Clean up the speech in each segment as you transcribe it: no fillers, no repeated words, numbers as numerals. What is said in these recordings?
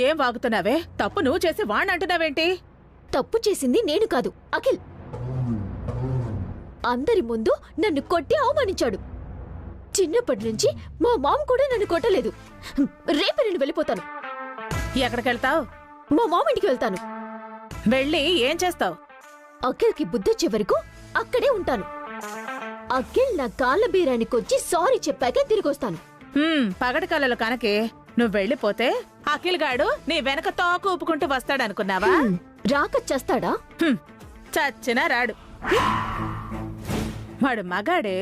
ఏం వాగుతున్నావే? తప్పు నువ్వు చేసి వాణ్ణంటున్నావేంటి? తప్పు చేసింది నేను కాదు, అఖిల్. అందరి ముందు నన్ను కొట్టి అవమానించాడు. చిన్నప్పటి నుంచి మా మామ్ కూడా నన్ను కొట్టలేదు. రేపు నేను వెళ్ళిపోతాను. ఎక్కడికెళ్తావు? మా మామ్ ఇంటికి వెళ్తాను. వెళ్ళి ఏం చేస్తావు? అఖిల్కి బుద్ధొచ్చే వరకు అక్కడే ఉంటాను. అఖిల్ నా కాళ్ళ బీరానికొచ్చి సారీ చెప్పాక తిరిగొస్తాను. పగటి కళలు కనకే నువ్వు వెళ్ళిపోతే అఖిల్ గాడు నీ వెనక తోక ఊపుకుంటూ వస్తాడనుకున్నావా? రాక చస్తాడా? చచ్చినా రాడు. వాడు మగాడే.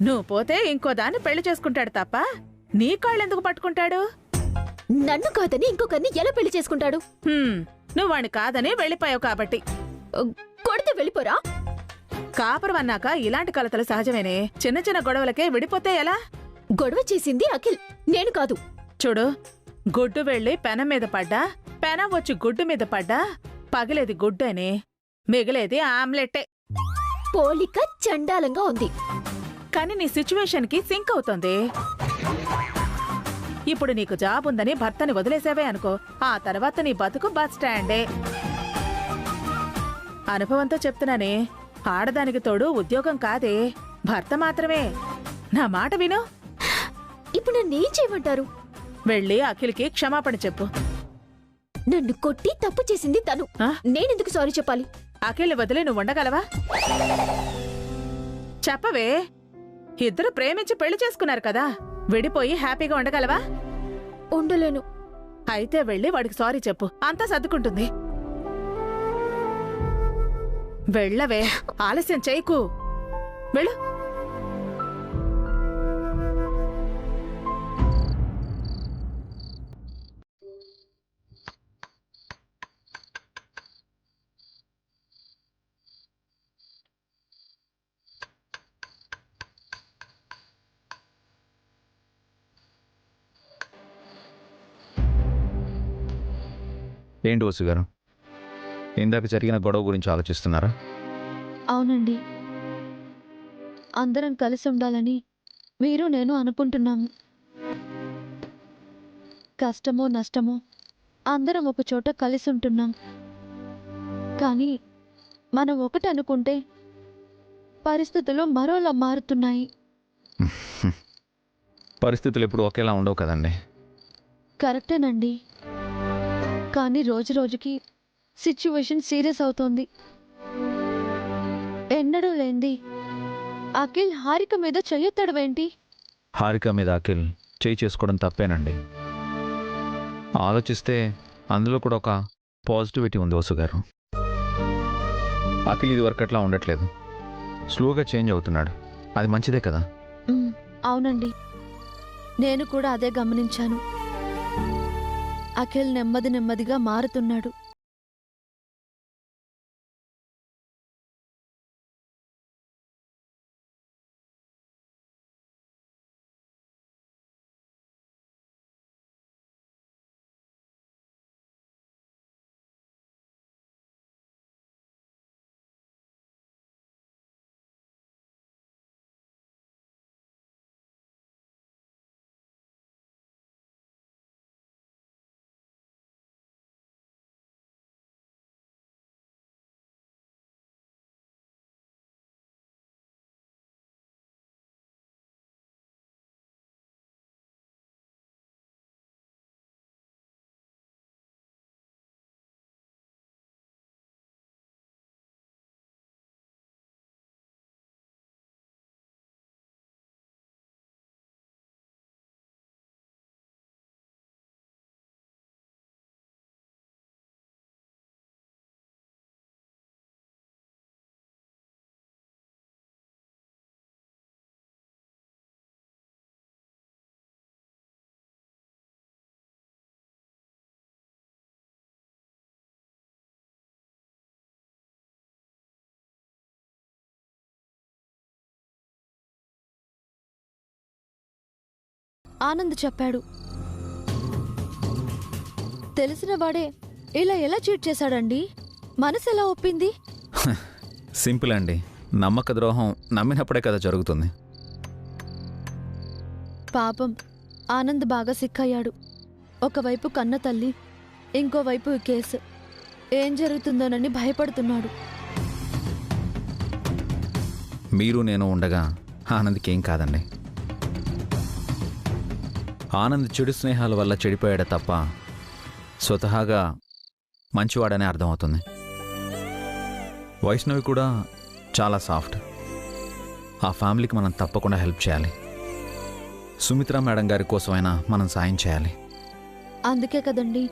నువ్వు పోతే ఇంకో దాన్ని పెళ్లి చేసుకుంటాడు తప్ప నీ కాళ్ళెందుకు పట్టుకుంటాడు? నన్ను కాదని ఇంకొకరిని ఎలా పెళ్లి చేసుకుంటాడు? నువ్వు వాణ్ణి కాదని వెళ్ళిపోయావు కాబట్టి. కొడితే వెళ్ళిపోరా? కాపురం అన్నాక ఇలాంటి కలతలు సహజమేనే. చిన్న చిన్న గొడవలకే విడిపోతే ఎలా? గొడవ చేసింది అఖిల్, నేను కాదు. చూడు, గుడ్డు వెళ్ళి పెనం మీద పడ్డా, పెనం వచ్చి గుడ్డు మీద పడ్డా పగిలేది గుడ్డనే, మిగిలేది ఆమ్లెట్టే. పోలిక చండాలంగా ఉంది, కానీ నీ సిచ్యువేషన్ కి సింక్ అవుతోంది. ఇప్పుడు నీకు జాబ్ ఉందని భర్తని వదిలేసావే అనుకో, ఆ తర్వాత నీ బతుకు బస్ స్టాండే. అనుభవంతో చెప్తున్నానే, ఆడదానికి తోడు ఉద్యోగం కాదే, భర్త మాత్రమే. నా మాట విను. ఇప్పుడు నన్నేం చేయమంటారు? వెళ్ళి అఖిల్కి క్షమాపణ చెప్పు. నన్ను కొట్టి తప్పు చేసింది తను, నేనెందుకు సారీ చెప్పాలి? అఖిల్ వదిలి నువ్వు ఉండగలవా? చెప్పవే. ఇద్దరు ప్రేమించి పెళ్లి చేసుకున్నారు కదా, విడిపోయి హ్యాపీగా ఉండగలవా? ఉండలేను. అయితే వెళ్ళి వాడికి సారీ చెప్పు, అంతా సర్దుకుంటుంది. వెళ్ళవే, ఆలస్యం చేయకు. వెళ్ళు. ఏంటి వసు గారు, ఇందాక జరిగిన గొడవ గురించి ఆలోచిస్తున్నారా? అవునండి, అందరం కలిసి ఉండాలని మీరు నేను అనుకుంటున్నాము. కష్టమో నష్టమో అందరం ఒక చోట కలిసి ఉంటున్నాం. కానీ మనం ఒకటి అనుకుంటే పరిస్థితులు మరోలా మారుతున్నాయి. పరిస్థితులు ఎప్పుడు ఒకేలా ఉండవు కదండి. కరెక్టేనండి, కానీ రోజు రోజుకి సిచ్యువేషన్ సీరియస్ అవుతోంది. ఎన్నడూ లేంది అఖిల్ హారిక మీద చెయ్యొత్తడమేంటి? హారిక మీద అఖిల్ చేయి చేసుకోవడం తప్పేనండి. ఆలోచిస్తే అందులో కూడా ఒక పాజిటివిటీ ఉంది వసు గారు. అఖిల్ ఇది వరకు అట్లా ఉండట్లేదు, స్లోగా చేంజ్ అవుతున్నాడు. అది మంచిదే కదా. అవునండి, నేను కూడా అదే గమనించాను. అఖిల్ నెమ్మది నెమ్మదిగా మారుతున్నాడు. ఆనంద్ చెప్పాడు, తెలిసిన వాడే ఇలా ఎలా చీట్ చేశాడండి? మనసు ఎలా ఒప్పింది? సింపుల్ అండి, నమ్మక ద్రోహం నమ్మినప్పుడే కదా జరుగుతుంది. పాపం ఆనంద్ బాగా సిక్కయ్యాడు. ఒకవైపు కన్న తల్లి, ఇంకోవైపు ఈ కేసు ఏం జరుగుతుందోనని భయపడుతున్నాడు. మీరు నేను ఉండగా ఆనంద్కి ఏం కాదండి. ఆనంద్ చెడు స్నేహాల వల్ల చెడిపోయాడే తప్ప స్వతహాగా మంచివాడనే అర్థమవుతుంది. వైష్ణవి కూడా చాలా సాఫ్ట్. ఆ ఫ్యామిలీకి మనం తప్పకుండా హెల్ప్ చేయాలి. సుమిత్రా మేడం గారి కోసమైనా మనం సాయం చేయాలి. అందుకే కదండి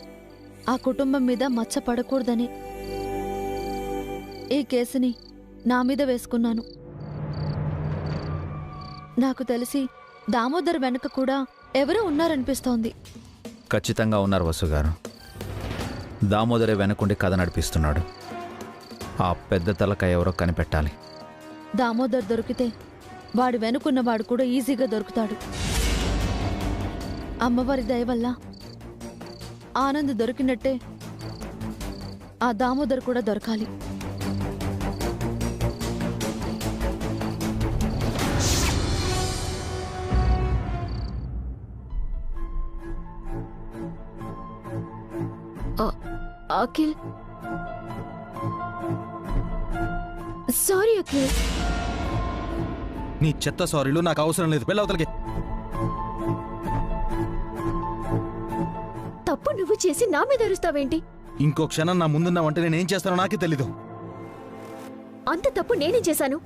ఆ కుటుంబం మీద మచ్చ పడకూడదని ఈ కేసుని నా మీద వేసుకున్నాను. నాకు తెలిసి దామోదర్ వెనక కూడా ఎవరో ఉన్నారనిపిస్తోంది. ఖచ్చితంగా ఉన్నారు వసు గారు. దామోదరే వెనకుండి కథ నడిపిస్తున్నాడు. ఆ పెద్ద తలక ఎవరో కనిపెట్టాలి. దామోదర్ దొరికితే వాడు వెనుకున్నవాడు కూడా ఈజీగా దొరుకుతాడు. అమ్మవారి దయ వల్ల ఆనంద్ దొరికినట్టే ఆ దామోదర్ కూడా దొరకాలి. అఖిల్, సారీ అఖిల్. నీ చెత్త సారీలు నాకు అవసరం లేదు. వెళ్ళవతలకి. తప్పు నువ్వు చేసి నా మీద అరుస్తావేంటి? ఇంకో క్షణం నా ముందున్నావంటే నేనేం చేస్తానో నాకే తెలీదు. అంత తప్పు నేనేం చేశాను?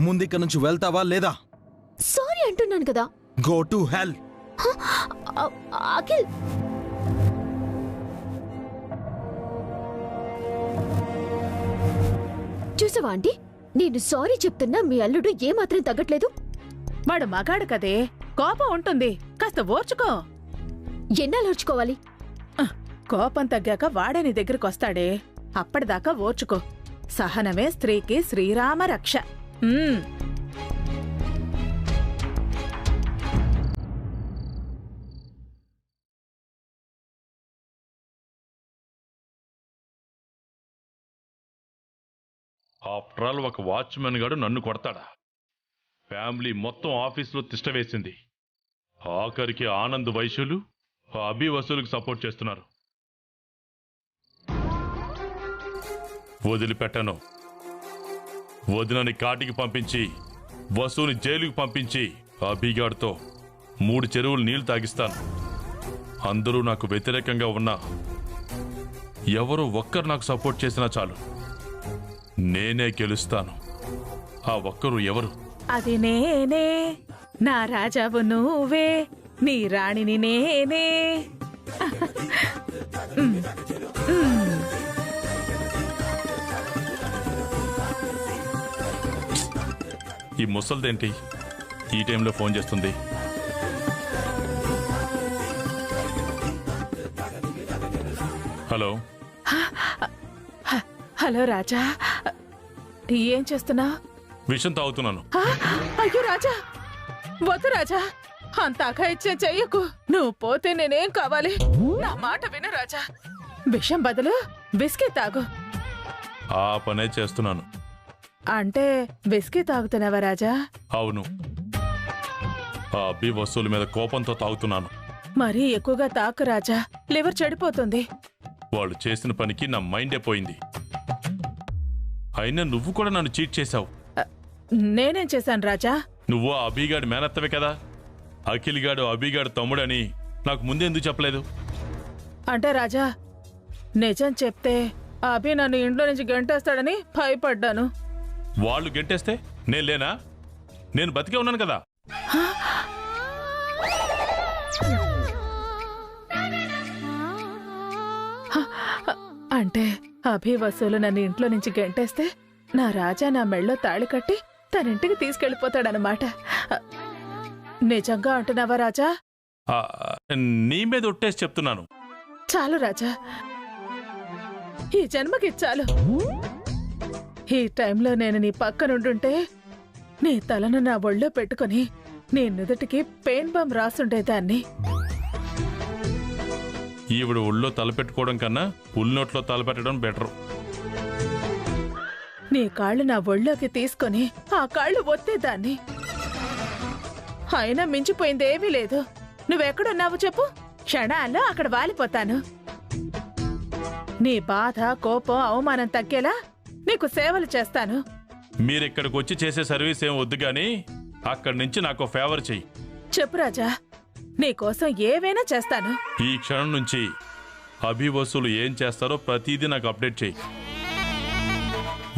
ముందిక్క నుంచి వెళ్తావా లేదా? సారీ అంటున్నాను కదా. Go to hell. అఖిల్, చూసావా ఆంటీ, నేను సారీ చెప్తున్నా మీ అల్లుడు ఏమాత్రం తగ్గట్లేదు. వాడు మగాడు కదే, కోపం ఉంటుంది. కాస్త ఓర్చుకో. ఎన్నాళ్ళు ఓర్చుకోవాలి? కోపం తగ్గాక వాడే నీ దగ్గరికి వస్తాడే, అప్పటిదాకా ఓర్చుకో. సహనమే స్త్రీకి శ్రీరామ రక్ష. ఆఫ్టర్ ఆల్ ఒక వాచ్మెన్ గాడు నన్ను కొడతాడా? ఫ్యామిలీ మొత్తం ఆఫీసులో తిష్టవేసింది. ఆఖరికి ఆనంద్ వైశ్యులు అభి వసూలుకి సపోర్ట్ చేస్తున్నారు. వదిలిపెట్టను. వదినని కాటికి పంపించి వసూని జైలుకి పంపించి అభిగాడితో 3 చెరువులు నీళ్లు తాగిస్తాను. అందరూ నాకు వ్యతిరేకంగా ఉన్నా ఎవరో ఒక్కరు నాకు సపోర్ట్ చేసినా చాలు, నేనే గెలుస్తాను. ఆ ఒక్కరు ఎవరు? అది నేనే, నా రాజావు నువ్వే, నీ రాణిని నేనే. ఈ ముసల్దేంటి ఈ టైంలో ఫోన్ చేస్తుంది? హలో. హలో రాజా, ఏం చేస్తున్నా? విషం తాగుతున్నాను. అయ్యో రాజా, వద్దు రాజా, అంత అఘాయిత్యం చెయ్యకు. నువ్వు పోతే నేనేం కావాలి? నా మాట విను రాజా, విషం బదులు బిస్కీ తాగు. ఆ పనే చేస్తున్నాను. అంటే బిస్కీ తాగుతున్నావా రాజా? అవును, ఆ అబ్బి వస్తువుల మీద కోపంతో తాగుతున్నాను. మరీ ఎక్కువగా తాకు రాజా, లివర్ చెడిపోతుంది. వాళ్ళు చేసిన పనికి నా మైండే పోయింది. అయినా నువ్వు కూడా నన్ను చీట్ చేశావు. నేనేం చేశాను రాజా? నువ్వు ఆ అభిగాడి మేనత్తవే కదా. అఖిల్ గాడు అభిగాడు తమ్ముడని నాకు ముందే ఎందుకు చెప్పలేదు? అంటే రాజా, నిజం చెప్తే అభి నన్ను ఇంట్లో నుంచి గంటేస్తాడని భయపడ్డాను. వాళ్ళు గెంటేస్తే నేను లేనా? నేను బతికే ఉన్నాను కదా. అంటే అభి వసూలు నన్ను ఇంట్లో నుంచి గెంటేస్తే నా రాజా నా మెళ్ళో తాళి కట్టి తన ఇంటికి తీసుకెళ్లిపోతాడనమాట. నిజంగా అంటున్నావా రాజా? నీ మీద ఒట్టేసి చెప్తున్నాను. చాలు రాజా, ఈ జన్మకి చాలు. ఈ టైంలో నేను నీ పక్కనుండుంటే నీ తలను నా ఒళ్ళో పెట్టుకుని నీ నుదుటికి పెయిన్ బాంబ్ రాసుండేదాన్ని. ఈవిడ ఒళ్ళో తలపెట్టుకోవడం కన్నా ఉల్నోట్లో తలపెట్టడం బెటర్. నీ కాళ్ళు నా ఒళ్ళోకి తీసుకొని ఆ కాళ్ళు ఒత్తేదాన్ని. అయినా మించిపోయిందేమీ లేదు. నువ్వెక్కడున్నావు చెప్పు, క్షణాల్లో అక్కడ వాలిపోతాను. నీ బాధ, కోపం, అవమానం తగ్గేలా నీకు సేవలు చేస్తాను. మీరిక్కడికి వచ్చి చేసే సర్వీస్ ఏం వద్దు గాని అక్కడి నుంచి నాకు ఫేవర్ చెయ్యి. చెప్పు రాజా, నీకోసం ఏవైనా చేస్తాను. ఈ క్షణం నుంచి అభివసులు ఏం చేస్తారో ప్రతిదీ నాకు అప్డేట్ చెయ్యి.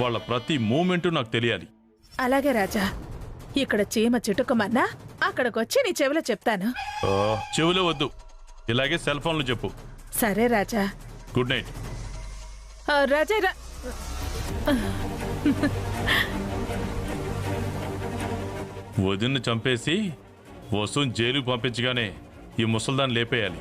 వాళ్ళ ప్రతి మూమెంట్ నాకు తెలియాలి. అలాగే రాజా, ఇక్కడ చీమ చిటుకమన్నా అక్కడికొచ్చి నీ చెవిలో చెప్తాను. చెవులో వద్దు, ఇలాగే సెల్ ఫోన్లు చెప్పు. సరే రాజా. Good night. రాజా వదిన్ని చంపేసి వసుని జైలుకు పంపించగానే ఈ ముసల్దాన్ని లేపేయాలి.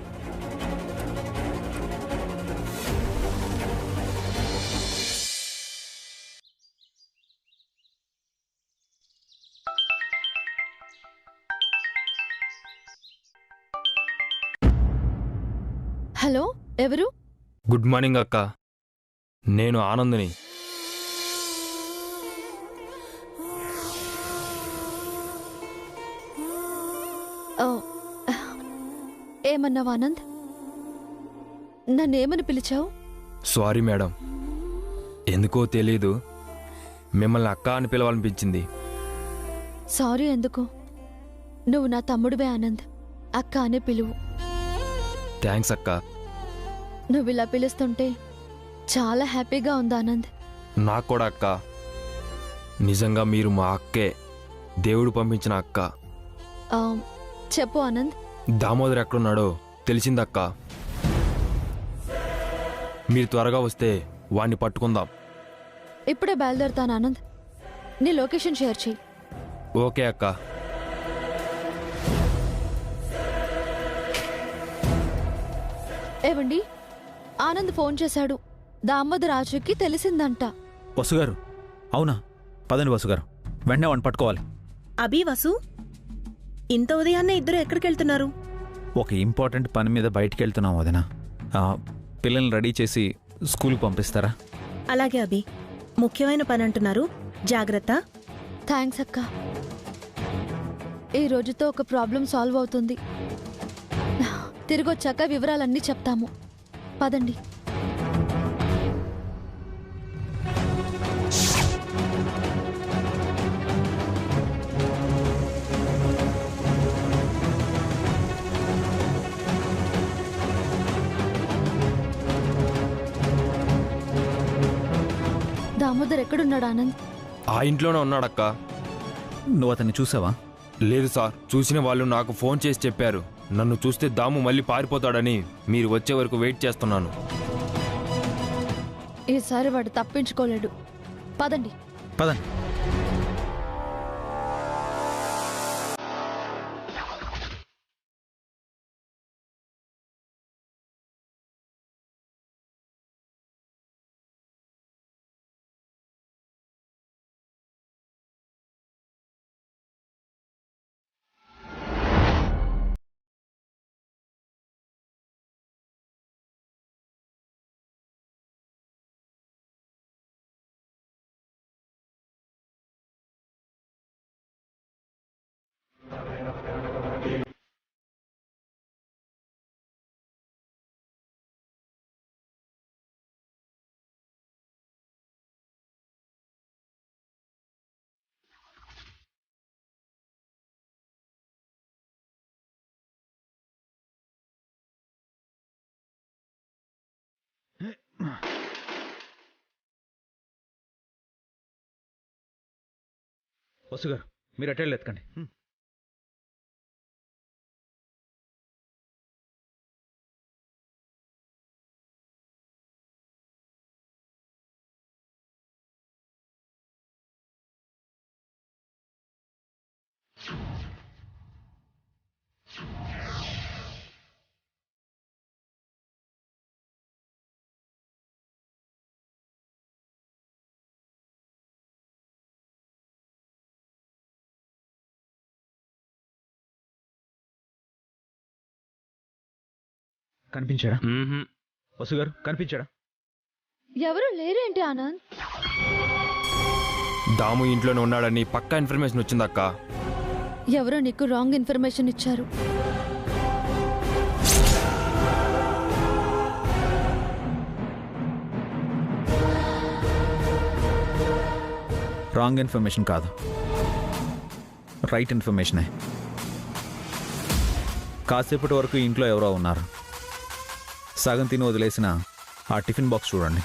హలో, ఎవరు? గుడ్ మార్నింగ్ అక్క, నేను ఆనంద్ని. ఓ, ఏమన్నావు ఆనంద్? నన్నేమని పిలిచావు? సారీ మేడం, ఎందుకో తెలీదు మిమ్మల్ని అక్క అని పిలవాలనిపించింది. సారీ ఎందుకు? నువ్వు నా తమ్ముడివే ఆనంద్, అక్క అనే పిలువు. థ్యాంక్స్ అక్క. నువ్వు ఇలా పిలుస్తుంటే చాలా హ్యాపీగా ఉంది ఆనంద్. నాకు కూడా అక్క. నిజంగా మీరు మా అక్కే, దేవుడు పంపించిన అక్క. ఆ, చెప్పు ఆనంద్. దామోదర్ ఎక్కడున్నాడో తెలిసిందక్క. మీరు త్వరగా వస్తే వాణ్ణి పట్టుకుందాం. ఇప్పుడే బయలుదేరుతాను ఆనంద్, నీ లొకేషన్ షేర్ చెయ్యి. ఓకే అక్క. ఏవండి, ఆనంద్ ఫోన్ చేశాడు. దామోదర్ రాజుకి తెలిసిందంట. వసుగారు, అవునా? పదండి వసుగారు, వెంటనే వాడిని పట్టుకోవాలి. అభి, వసు, ఇంత ఉదయాన్నే ఇద్దరు ఎక్కడికెళ్తున్నారు? ఒక ఇంపార్టెంట్ పని మీద బయటికి వెళ్తున్నాం వదిన. పిల్లల్ని రెడీ చేసి స్కూల్కి పంపిస్తారా? అలాగే అభి, ముఖ్యమైన పని అంటున్నారు, జాగ్రత్త. థ్యాంక్స్ అక్క. ఈ రోజుతో ఒక ప్రాబ్లం సాల్వ్ అవుతుంది. తిరిగొచ్చాక వివరాలన్నీ చెప్తాము. పదండి. దామోదర్ ఎక్కడున్నాడు ఆనంద్? ఆ ఇంట్లోనే ఉన్నాడక్క. నువ్వు అతన్ని చూసావా? లేదు సార్, చూసిన వాళ్ళు నాకు ఫోన్ చేసి చెప్పారు. నన్ను చూస్తే దాము మళ్ళీ పారిపోతాడని మీరు వచ్చే వరకు వెయిట్ చేస్తున్నాను. ఈసారి వాడు తప్పించుకోలేడు. పదండి. పదండి. వసుగారు, మీరు అటెండ్ ఎత్తుకండి. కనిపించాడా? వసుగారు, కనిపించాడా? ఎవరు లేరేంటి ఆనంద్? దాము ఇంట్లోనే ఉన్నాడని పక్కా ఇన్ఫర్మేషన్ వచ్చిందక్క. ఎవరో నీకు రాంగ్ ఇన్ఫర్మేషన్ ఇచ్చారు. రాంగ్ ఇన్ఫర్మేషన్ కాదు, రైట్ ఇన్ఫర్మేషనే. కాసేపటి వరకు ఇంట్లో ఎవరో ఉన్నారు. సగం తిని వదిలేసిన ఆ టిఫిన్ బాక్స్ చూడండి.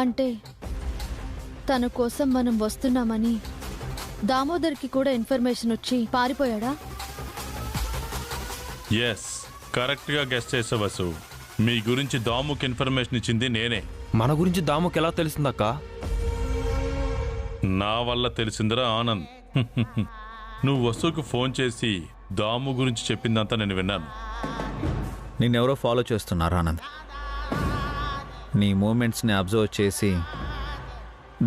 అంటే తన కోసం మనం వస్తున్నామని దామోదర్కి కూడా ఇన్ఫర్మేషన్ వచ్చి పారిపోయాడా? ఎస్, కరెక్ట్గా గెస్ట్ చేసే వసు. మీ గురించి దాముకి ఇన్ఫర్మేషన్ ఇచ్చింది నేనే. మన గురించి దాముకి ఎలా తెలిసిందక్క? నా వల్ల తెలిసిందిరా ఆనంద్. నువ్వు వసుకు ఫోన్ చేసి దాము గురించి చెప్పిందంతా నేను విన్నాను. నిన్నెవరో ఫాలో చేస్తున్నారు ఆనంద్. నీ మూమెంట్స్ని అబ్జర్వ్ చేసి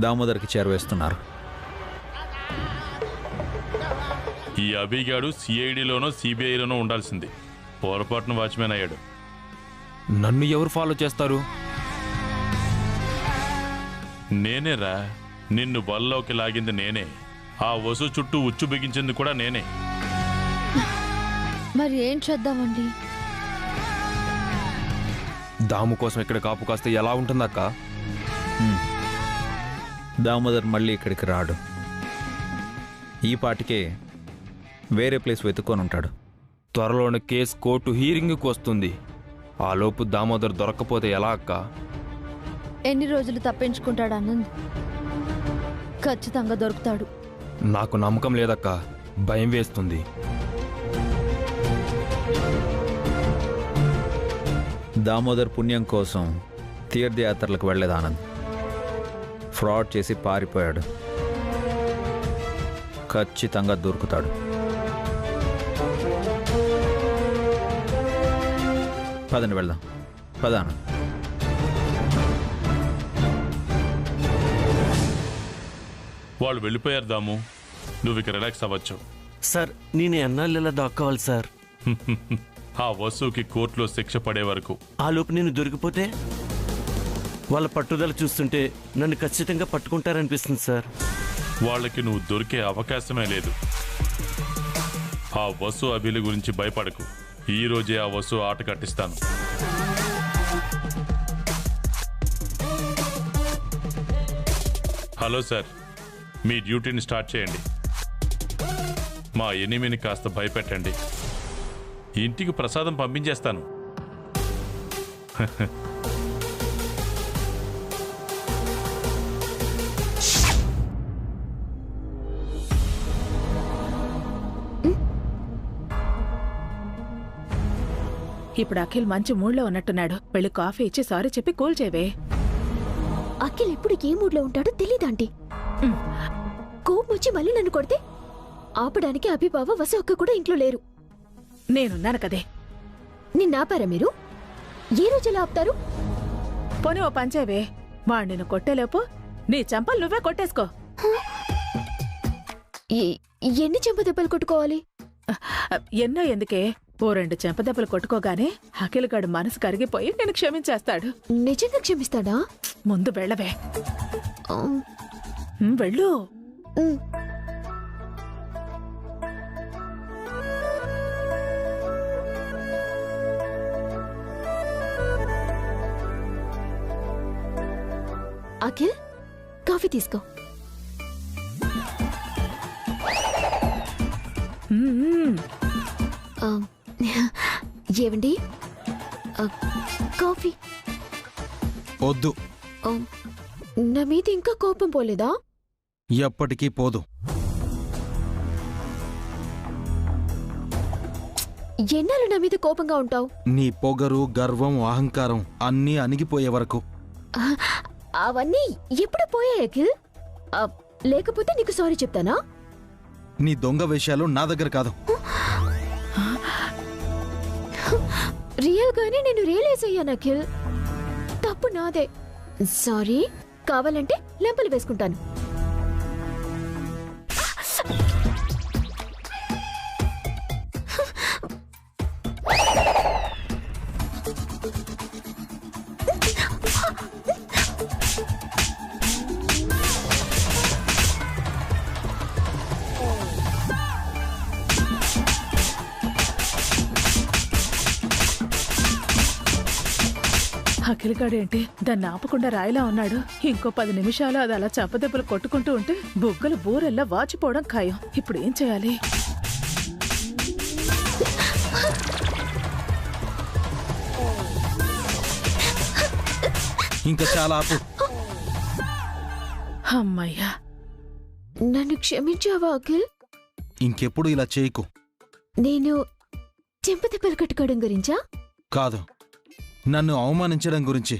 దామోదర్కి చేరవేస్తున్నారు. ఈ అభిగాడు సిఐడిలోనో సిబిఐలోనో ఉండాల్సింది. పొరపాటున వాచ్మెన్ అయ్యాడు. నన్ను ఎవరు ఫాలో చేస్తారు? నేనేరా, నిన్ను బల్లోకి లాగింది నేనే. ఆ వసు చుట్టూ ఉచ్చు బిగించింది కూడా నేనే. మరి ఏం చేద్దామండి? దాము కోసం ఇక్కడ కాపు కాస్తే ఎలా ఉంటుందక్క? దామోదర్ మళ్ళీ ఇక్కడికి రాడు. ఈ పాటికే వేరే ప్లేస్ వెతుక్కొని ఉంటాడు. త్వరలోనే కేసు కోర్టు హీరింగ్కి వస్తుంది. ఆ లోపు దామోదర్ దొరక్కపోతే ఎలా అక్క? ఎన్ని రోజులు తప్పించుకుంటాడు ఆనంద్? ఖచ్చితంగా దొరుకుతాడు. నాకు నమ్మకం లేదక్క, భయం వేస్తుంది. దామోదర్ పుణ్యం కోసం తీర్థయాత్రలకు వెళ్ళలేదు ఆనంద్. ఫ్రాడ్ చేసి పారిపోయాడు. ఖచ్చితంగా దొరుకుతాడు. పదండి వెళ్దాం. పద ఆనంద్. వాళ్ళు వెళ్ళిపోయారు దాము. నువ్వు ఇక రిలాక్స్ అవ్వచ్చు. సార్, నేను ఎన్నాళ్ళు ఇలా దాక్కోవాలి సార్? ఆ వసుకి కోర్టులో శిక్ష పడే వరకు. ఆ లోపు నేను దొరికిపోతే వాళ్ళ పట్టుదల చూస్తుంటే నన్ను ఖచ్చితంగా పట్టుకుంటారనిపిస్తుంది సార్. వాళ్ళకి నువ్వు దొరికే అవకాశమే లేదు. ఆ వసు అభిల గురించి భయపడకు. ఈ రోజే ఆ వసు ఆట కట్టిస్తాను. హలో సార్, మీ డ్యూటీని స్టార్ట్ చేయండి. మా ఎనిమిని కాస్త భయపెట్టండి. ఇంటికి ప్రసాదం పంపించేస్తాను. ఇప్పుడు అఖిల్ మంచి మూడ్లో ఉన్నట్టున్నాడు. వెళ్ళి కాఫీ ఇచ్చి సారీ చెప్పి కూల్ చేయవే. అఖిల్ ఎప్పుడు ఏ మూడ్లో ఉంటాడో తెలీదాంటీ. కోపం వచ్చి మళ్ళీ నన్ను కొడితే ఆపడానికి అభిబావ వసు అక్క కూడా ఇంట్లో లేరు. నేనున్నాను కదే. నిన్నాపారా మీరు? ఏ రోజులా ఆపుతారు? పోనీ ఓ పంచేవే. వాడు నిన్ను కొట్టేలోపు నీ చంపలు నువ్వే కొట్టేసుకో. ఎన్ని చెంపదెబ్బలు కొట్టుకోవాలి? ఎన్నో ఎందుకే, ఓ 2 చెంపదెబ్బలు కొట్టుకోగానే అఖిల్ గడు మనసు కరిగిపోయి నేను క్షమించేస్తాడు. నిజంగా క్షమిస్తాడా? ముందు వెళ్ళవే. ఆ, వెళ్ళు. ఉమ్. అఖిల్, కాఫీ తీసుకో. ఆ, ఏవండి, కాఫీ వద్దు. ఆ, నా మీద ఇంకా కోపం పోలేదా? ఎప్పటికీ పోదు. ఎన్నాళ్ళు నా మీద కోపంగా ఉంటావు? నీ పొగరు, గర్వం, అహంకారం అన్నీ అణిగిపోయే వరకు. అవన్నీ ఎప్పుడు పోయాయి అఖిల్? లేకపోతే నీకు సారీ చెప్తానా? నీ దొంగ విషయాలు నా దగ్గర కాదు. రియల్ గానే నేను రియలైజ్ అయ్యాను అఖిల్. తప్పు నాదే. సారీ. కావాలంటే లెంపలు వేసుకుంటాను. అఖిలగాడేంటి దాన్ని ఆపకుండా రాయిలా ఉన్నాడు. ఇంకో 10 నిమిషాలు అది అలా చంపదెబ్బలు కొట్టుకుంటూ ఉంటే బుగ్గలు బూరెల్లా వాచిపోవడం ఖాయం. ఇప్పుడు ఏం చేయాలి? ఇంకా చాలా ఆపు. అమ్మయ్యా, నన్ను క్షమించావా అఖిల్? ఇంకెప్పుడు ఇలా చేయకు. నేను చెంపదెబ్బలు కట్టుకోవడం గురించా? కాదు, నన్ను అవమానించడం గురించి.